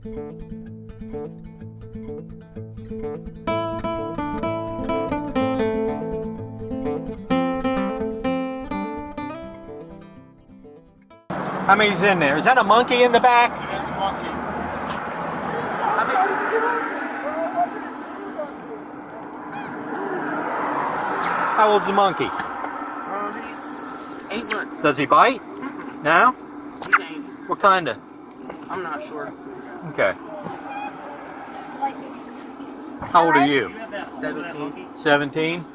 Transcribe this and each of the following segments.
How many's in there? Is that a monkey in the back? That's a monkey. How old's the monkey? He's 8 months. Does he bite? Now? He's an angel. What kind of? I'm not sure. Okay. How old are you? 17. 17?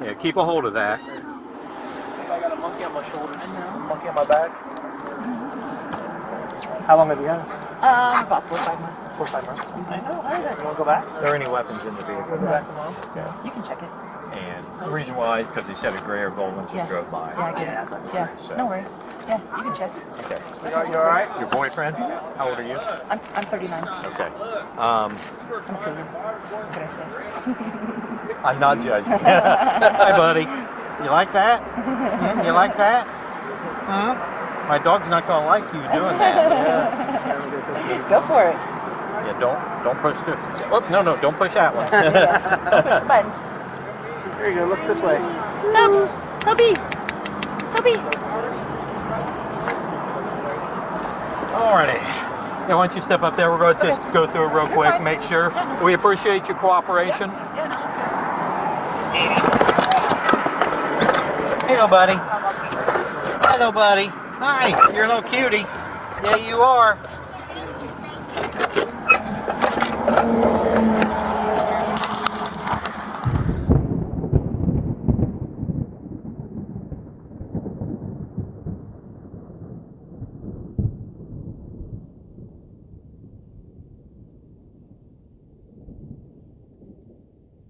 Yeah, keep a hold of that. I got a monkey on my shoulder. A monkey on my back. How long have you had it? About 4 or 5 months. 4 or 5 months. I know. All right. You want to go back? Are there any weapons in the vehicle? Go back tomorrow. Okay. You can check it. And the reason why is because they said a gray or gold once you Yeah. drove by. Yeah, I get it. Yeah, So- no worries. Yeah, you can check. Okay. You all right? Your boyfriend? How old are you? I'm 39. Okay. I'm a cougar. What can I say? I'm not judging. Hi, buddy. You like that? You like that? My dog's not gonna like you doing that. Go for it. Yeah, don't push the. Oh, no, don't push that one. Push the buttons. There you go. Look this way. Tubbs! Toby! Toby! Alrighty. Yeah, why don't you step up there? We're going to just go through it real quick, fine. make sure. Yeah, no. We appreciate your cooperation. Hello, buddy. Hello, buddy. Hi, you're a little cutie. Yeah, you are.